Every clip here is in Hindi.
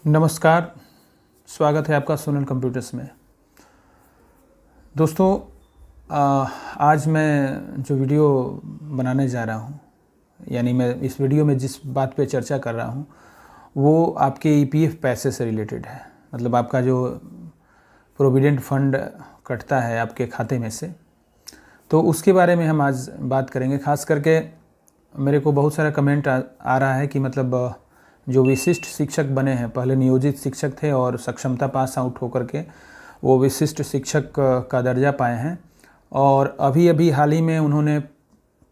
नमस्कार, स्वागत है आपका सोनल कंप्यूटर्स में। दोस्तों, आज मैं जो वीडियो बनाने जा रहा हूँ, यानी मैं इस वीडियो में जिस बात पे चर्चा कर रहा हूँ वो आपके ईपीएफ पैसे से रिलेटेड है। मतलब आपका जो प्रोविडेंट फंड कटता है आपके खाते में से, तो उसके बारे में हम आज बात करेंगे। ख़ास करके मेरे को बहुत सारा कमेंट आ रहा है कि मतलब जो विशिष्ट शिक्षक बने हैं, पहले नियोजित शिक्षक थे और सक्षमता पास आउट होकर के वो विशिष्ट शिक्षक का दर्जा पाए हैं, और अभी अभी हाल ही में उन्होंने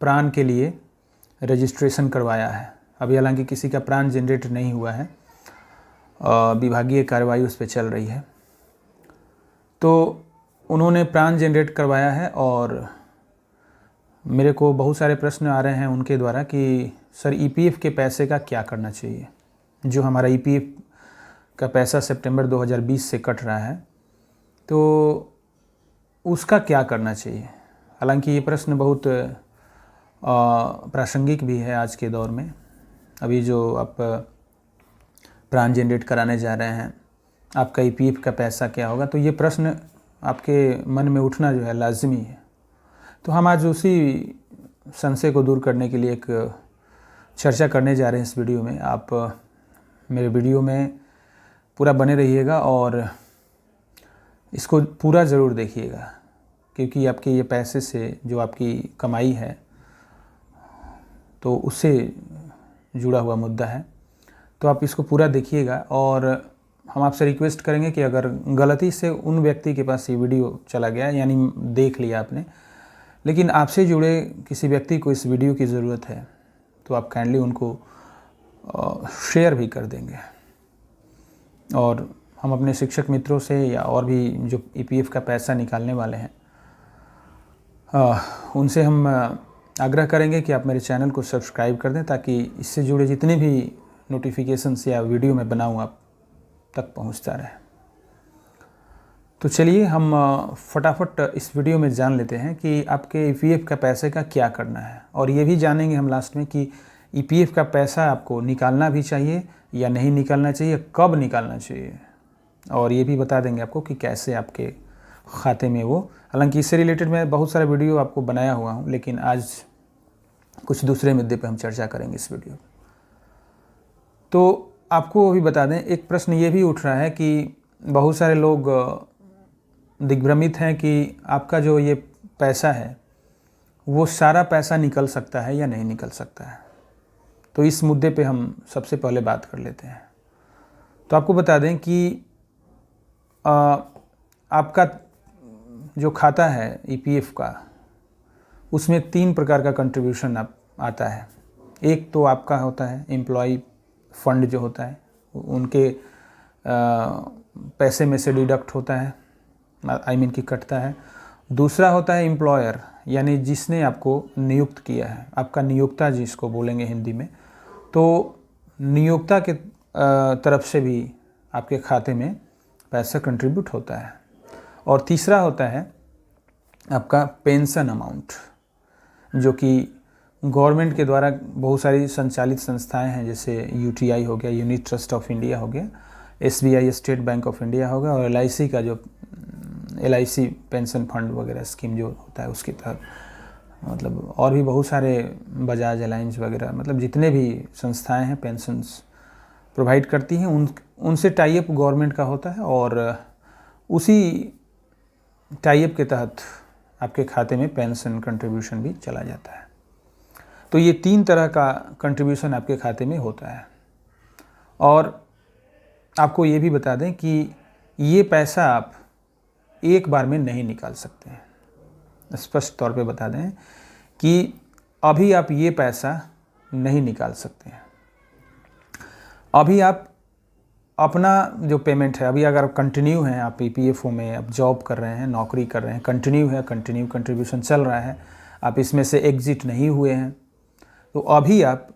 प्राण के लिए रजिस्ट्रेशन करवाया है। अभी हालांकि किसी का प्राण जनरेट नहीं हुआ है, विभागीय कार्रवाई उस पर चल रही है। तो उन्होंने प्राण जनरेट करवाया है और मेरे को बहुत सारे प्रश्न आ रहे हैं उनके द्वारा कि सर ईपीएफ के पैसे का क्या करना चाहिए। जो हमारा ईपीएफ का पैसा सितंबर 2020 से कट रहा है, तो उसका क्या करना चाहिए। हालांकि ये प्रश्न बहुत प्रासंगिक भी है आज के दौर में। अभी जो आप प्राण जनरेट कराने जा रहे हैं, आपका ईपीएफ का पैसा क्या होगा, तो ये प्रश्न आपके मन में उठना जो है लाजमी है। तो हम आज उसी संशय को दूर करने के लिए एक चर्चा करने जा रहे हैं इस वीडियो में। आप मेरे वीडियो में पूरा बने रहिएगा और इसको पूरा ज़रूर देखिएगा, क्योंकि आपके ये पैसे से जो आपकी कमाई है तो उससे जुड़ा हुआ मुद्दा है। तो आप इसको पूरा देखिएगा और हम आपसे रिक्वेस्ट करेंगे कि अगर गलती से उन व्यक्ति के पास ये वीडियो चला गया, यानी देख लिया आपने, लेकिन आपसे जुड़े किसी व्यक्ति को इस वीडियो की ज़रूरत है, तो आप काइंडली उनको शेयर भी कर देंगे। और हम अपने शिक्षक मित्रों से या और भी जो ईपीएफ का पैसा निकालने वाले हैं उनसे हम आग्रह करेंगे कि आप मेरे चैनल को सब्सक्राइब कर दें, ताकि इससे जुड़े जितने भी नोटिफिकेशंस या वीडियो मैं बनाऊँ आप तक पहुँचता रहे। तो चलिए हम फटाफट इस वीडियो में जान लेते हैं कि आपके ईपीएफ का पैसे का क्या करना है, और ये भी जानेंगे हम लास्ट में कि ईपीएफ का पैसा आपको निकालना भी चाहिए या नहीं निकालना चाहिए, कब निकालना चाहिए, और ये भी बता देंगे आपको कि कैसे आपके खाते में वो। हालांकि इससे रिलेटेड मैं बहुत सारा वीडियो आपको बनाया हुआ हूँ, लेकिन आज कुछ दूसरे मुद्दे पर हम चर्चा करेंगे इस वीडियो। तो आपको अभी बता दें, एक प्रश्न ये भी उठ रहा है कि बहुत सारे लोग दिग्भ्रमित हैं कि आपका जो ये पैसा है वो सारा पैसा निकल सकता है या नहीं निकल सकता है। तो इस मुद्दे पे हम सबसे पहले बात कर लेते हैं। तो आपको बता दें कि आपका जो खाता है ईपीएफ का, उसमें 3 प्रकार का कंट्रीब्यूशन आता है। एक तो आपका होता है एम्प्लॉय फंड जो होता है, उनके पैसे में से डिडक्ट होता है, कि कटता है। दूसरा होता है एम्प्लॉयर, यानी जिसने आपको नियुक्त किया है, आपका नियोक्ता जिसको बोलेंगे हिंदी में, तो नियोक्ता के तरफ से भी आपके खाते में पैसा कंट्रीब्यूट होता है। और तीसरा होता है आपका पेंशन अमाउंट, जो कि गवर्नमेंट के द्वारा बहुत सारी संचालित संस्थाएं हैं, जैसे यूटीआई हो गया, यूनिट ट्रस्ट ऑफ इंडिया हो गया, SBI state bank of India हो गया, और एलआईसी का जो एलआईसी पेंशन फंड वगैरह स्कीम जो होता है उसके तहत, मतलब और भी बहुत सारे बजाज अलायंस वगैरह, मतलब जितने भी संस्थाएं हैं पेंशन्स प्रोवाइड करती हैं, उनसे टाई अप गवर्नमेंट का होता है, और उसी टाई अप के तहत आपके खाते में पेंशन कंट्रीब्यूशन भी चला जाता है। तो ये 3 तरह का कंट्रीब्यूशन आपके खाते में होता है। और आपको ये भी बता दें कि ये पैसा आप एक बार में नहीं निकाल सकते हैं। स्पष्ट तौर पे बता दें कि अभी आप ये पैसा नहीं निकाल सकते हैं। अभी आप अपना जो पेमेंट है, अभी अगर कंटिन्यू हैं आप ईपीएफओ में, आप जॉब कर रहे हैं, नौकरी कर रहे हैं, कंटिन्यू है, कंटिन्यू कंट्रीब्यूशन चल रहा है, आप इसमें से एग्जिट नहीं हुए हैं, तो अभी आप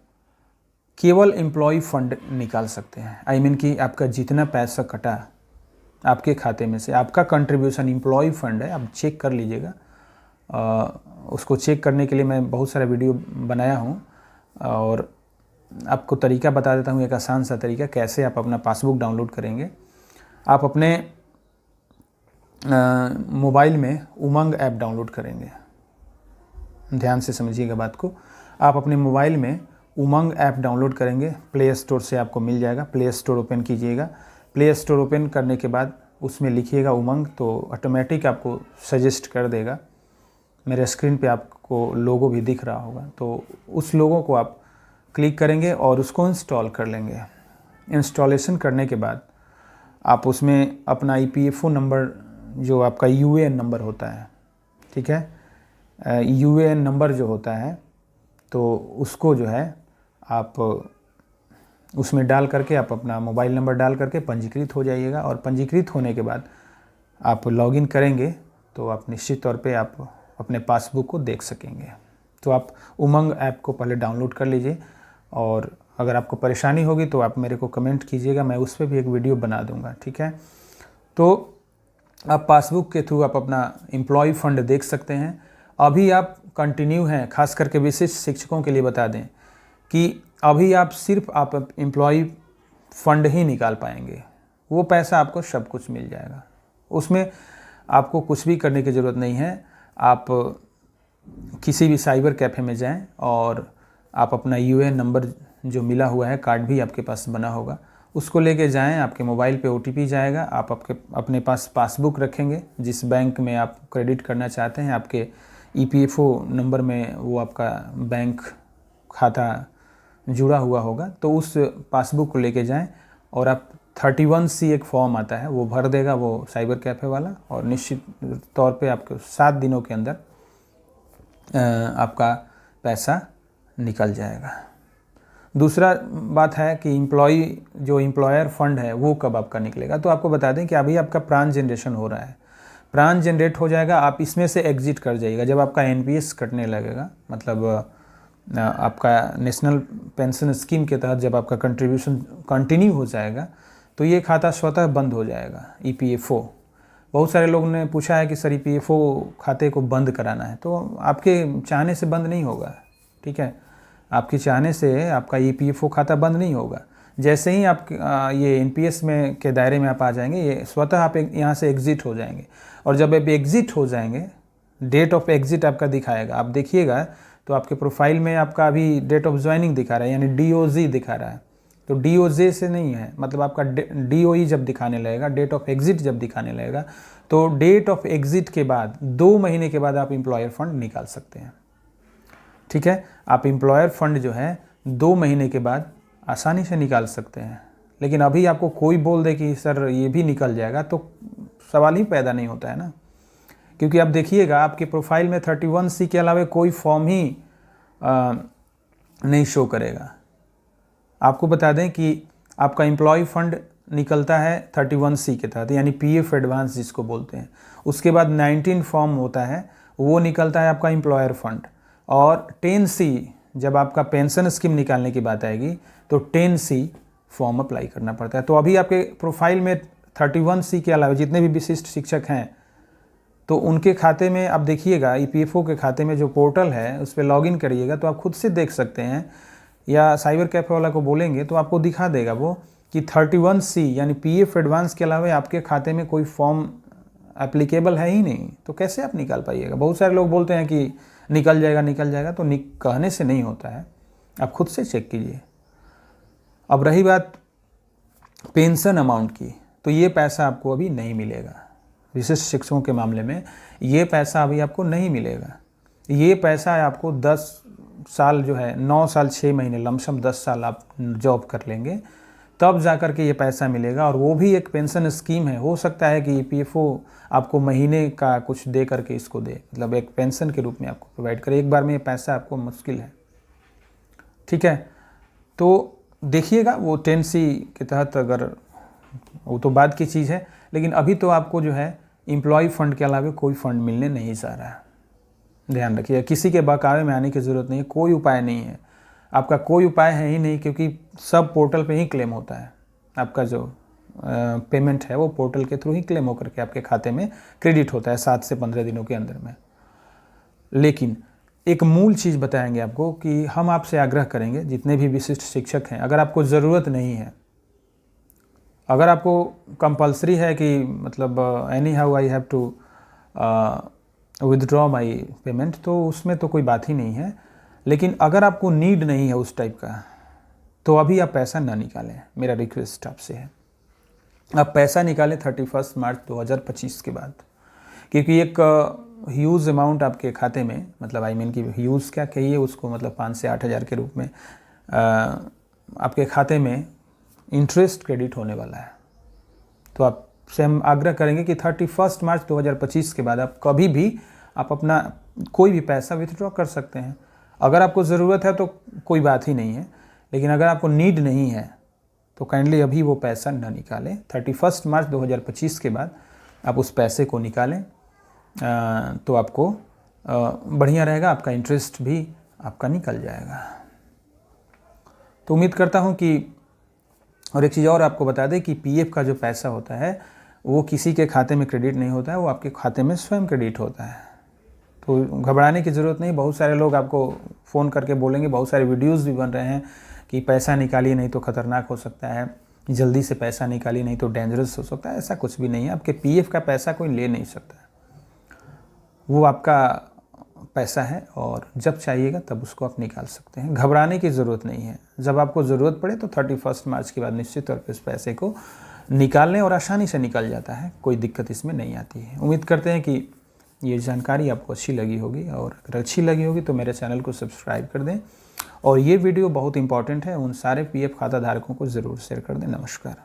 केवल एम्प्लॉय फंड निकाल सकते हैं। कि आपका जितना पैसा कटा आपके खाते में से, आपका कंट्रीब्यूशन एम्प्लॉय फंड है, आप चेक कर लीजिएगा। उसको चेक करने के लिए मैं बहुत सारा वीडियो बनाया हूँ, और आपको तरीका बता देता हूँ, एक आसान सा तरीका कैसे आप अपना पासबुक डाउनलोड करेंगे। आप अपने मोबाइल में उमंग ऐप डाउनलोड करेंगे। ध्यान से समझिएगा बात को। आप अपने मोबाइल में उमंग ऐप डाउनलोड करेंगे, प्ले स्टोर से आपको मिल जाएगा। प्ले स्टोर ओपन कीजिएगा। प्ले स्टोर ओपन करने के बाद उसमें लिखिएगा उमंग, तो ऑटोमेटिक आपको सजेस्ट कर देगा। मेरे स्क्रीन पे आपको लोगो भी दिख रहा होगा, तो उस लोगो को आप क्लिक करेंगे और उसको इंस्टॉल कर लेंगे। इंस्टॉलेशन करने के बाद आप उसमें अपना EPFO नंबर, जो आपका UAN नंबर होता है, ठीक है, UAN नंबर जो होता है, तो उसको जो है आप उसमें डाल करके आप अपना मोबाइल नंबर डाल करके पंजीकृत हो जाइएगा। और पंजीकृत होने के बाद आप लॉगिन करेंगे तो आप निश्चित तौर पे आप अपने पासबुक को देख सकेंगे। तो आप उमंग ऐप को पहले डाउनलोड कर लीजिए, और अगर आपको परेशानी होगी तो आप मेरे को कमेंट कीजिएगा, मैं उस पर भी एक वीडियो बना दूंगा, ठीक है। तो आप पासबुक के थ्रू आप अपना एम्प्लॉय फ़ंड देख सकते हैं। अभी आप कंटिन्यू हैं, खास करके विशिष्ट शिक्षकों के लिए बता दें कि अभी आप सिर्फ आप एम्प्लॉय फ़ंड ही निकाल पाएंगे। वो पैसा आपको सब कुछ मिल जाएगा, उसमें आपको कुछ भी करने की ज़रूरत नहीं है। आप किसी भी साइबर कैफ़े में जाएं और आप अपना UAN नंबर जो मिला हुआ है, कार्ड भी आपके पास बना होगा, उसको लेके जाएं। आपके मोबाइल पे OTP जाएगा। आप अपने पास पासबुक रखेंगे, जिस बैंक में आप क्रेडिट करना चाहते हैं, आपके EPFO नंबर में वो आपका बैंक खाता जुड़ा हुआ होगा, तो उस पासबुक को लेके जाएं और आप 31C एक फॉर्म आता है वो भर देगा वो साइबर कैफ़े वाला, और निश्चित तौर पे आपको 7 दिनों के अंदर आपका पैसा निकल जाएगा। दूसरा बात है कि जो एम्प्लॉयर फ़ंड है वो कब आपका निकलेगा। तो आपको बता दें कि अभी आपका प्रान जनरेशन हो रहा है, प्रान जनरेट हो जाएगा, आप इसमें से एग्जिट कर जाइएगा जब आपका NPS कटने लगेगा। मतलब आपका नेशनल पेंशन स्कीम के तहत जब आपका कंट्रीब्यूशन कंटिन्यू हो जाएगा तो ये खाता स्वतः बंद हो जाएगा, EPFO। बहुत सारे लोगों ने पूछा है कि सर EPFO खाते को बंद कराना है, तो आपके चाहने से बंद नहीं होगा, ठीक है। आपके चाहने से आपका EPFO खाता बंद नहीं होगा। जैसे ही आप ये NPS में के दायरे में आप आ जाएंगे, ये स्वतः आप यहाँ से एग्ज़िट हो जाएंगे। और जब आप एग्ज़िट हो जाएंगे, डेट ऑफ एग्ज़िट आपका दिखाएगा। आप देखिएगा तो आपके प्रोफाइल में आपका अभी डेट ऑफ ज्वाइनिंग दिखा रहा है, यानी DOG दिखा रहा है। तो DOJ से नहीं है, मतलब आपका DOE जब दिखाने लगेगा, डेट ऑफ एग्ज़िट जब दिखाने लगेगा, तो डेट ऑफ एग्ज़िट के बाद 2 महीने के बाद आप एम्प्लॉयर फ़ंड निकाल सकते हैं, ठीक है। आप एम्प्लॉयर फ़ंड जो है 2 महीने के बाद आसानी से निकाल सकते हैं। लेकिन अभी आपको कोई बोल दे कि सर ये भी निकल जाएगा, तो सवाल ही पैदा नहीं होता है ना, क्योंकि आप देखिएगा आपके प्रोफाइल में 31C के अलावा कोई फॉर्म ही नहीं शो करेगा। आपको बता दें कि आपका एम्प्लॉय फ़ंड निकलता है 31C के तहत, यानी PF एडवांस जिसको बोलते हैं। उसके बाद 19 फॉर्म होता है, वो निकलता है आपका एम्प्लॉयर फ़ंड। और 10C जब आपका पेंशन स्कीम निकालने की बात आएगी तो 10C फॉर्म अप्लाई करना पड़ता है। तो अभी आपके प्रोफाइल में 31C के अलावा जितने भी विशिष्ट शिक्षक हैं, तो उनके खाते में आप देखिएगा, EPFO के खाते में जो पोर्टल है उस पर लॉगिन करिएगा तो आप खुद से देख सकते हैं, या साइबर कैफ़े वाला को बोलेंगे तो आपको दिखा देगा वो कि 31C यानी PF एडवांस के अलावा आपके खाते में कोई फॉर्म एप्लीकेबल है ही नहीं, तो कैसे आप निकाल पाइएगा। बहुत सारे लोग बोलते हैं कि निकल जाएगा, तो कहने से नहीं होता है, आप खुद से चेक कीजिए। अब रही बात पेंशन अमाउंट की, तो ये पैसा आपको अभी नहीं मिलेगा। विशिष्ट शिक्षकों के मामले में ये पैसा अभी आपको नहीं मिलेगा। ये पैसा आपको 10 साल जो है, 9 साल 6 महीने, लमसम 10 साल आप जॉब कर लेंगे तब जा कर के ये पैसा मिलेगा। और वो भी एक पेंशन स्कीम है। हो सकता है कि EPFO आपको महीने का कुछ दे करके इसको दे, मतलब एक पेंशन के रूप में आपको प्रोवाइड करे। एक बार में ये पैसा आपको मुश्किल है, ठीक है। तो देखिएगा वो 10C के तहत, अगर वो तो बाद की चीज़ है, लेकिन अभी तो आपको जो है एम्प्लॉय फ़ंड के अलावा कोई फ़ंड मिलने नहीं जा रहा है। ध्यान रखिए, किसी के बहकावे में आने की ज़रूरत नहीं है, कोई उपाय नहीं है, आपका कोई उपाय है ही नहीं, क्योंकि सब पोर्टल पे ही क्लेम होता है। आपका जो पेमेंट है वो पोर्टल के थ्रू ही क्लेम होकर के आपके खाते में क्रेडिट होता है 7 से 15 दिनों के अंदर में। लेकिन एक मूल चीज़ बताएंगे आपको कि हम आपसे आग्रह करेंगे, जितने भी विशिष्ट शिक्षक हैं, अगर आपको ज़रूरत नहीं है, अगर आपको कंपलसरी है कि मतलब anyhow I have to withdraw my payment, तो उसमें तो कोई बात ही नहीं है। लेकिन अगर आपको नीड नहीं है उस टाइप का, तो अभी आप पैसा ना निकालें, मेरा रिक्वेस्ट आपसे है। आप पैसा निकालें 31 मार्च 2025 के बाद, क्योंकि एक ह्यूज अमाउंट आपके खाते में, मतलब आई मीन कि ह्यूज क्या कहिए उसको, मतलब 5 से 8 हज़ार के रूप में आपके खाते में इंटरेस्ट क्रेडिट होने वाला है। तो आपसे हम आग्रह करेंगे कि 31 मार्च 2025 के बाद आप कभी भी आप अपना कोई भी पैसा विथड्रॉ कर सकते हैं। अगर आपको ज़रूरत है तो कोई बात ही नहीं है, लेकिन अगर आपको नीड नहीं है तो काइंडली अभी वो पैसा ना निकालें। 31 मार्च 2025 के बाद आप उस पैसे को निकालें तो आपको बढ़िया रहेगा, आपका इंटरेस्ट भी आपका निकल जाएगा। तो उम्मीद करता हूँ कि, और एक चीज़ और आपको बता दें कि पीएफ का जो पैसा होता है वो किसी के खाते में क्रेडिट नहीं होता है, वो आपके खाते में स्वयं क्रेडिट होता है। तो घबराने की ज़रूरत नहीं। बहुत सारे लोग आपको फ़ोन करके बोलेंगे, बहुत सारे वीडियोज़ भी बन रहे हैं कि पैसा निकालिए नहीं तो ख़तरनाक हो सकता है, जल्दी से पैसा निकालिए नहीं तो डेंजरस हो सकता है। ऐसा कुछ भी नहीं है। आपके पीएफ का पैसा कोई ले नहीं सकता है, वो आपका पैसा है और जब चाहिएगा तब उसको आप निकाल सकते हैं। घबराने की ज़रूरत नहीं है। जब आपको ज़रूरत पड़े तो 31 मार्च के बाद निश्चित तौर पर इस पैसे को निकाल लें और आसानी से निकल जाता है, कोई दिक्कत इसमें नहीं आती है। उम्मीद करते हैं कि ये जानकारी आपको अच्छी लगी होगी, और अगर अच्छी लगी होगी तो मेरे चैनल को सब्सक्राइब कर दें, और ये वीडियो बहुत इंपॉर्टेंट है, उन सारे पीएफ खाता धारकों को ज़रूर शेयर कर दें। नमस्कार।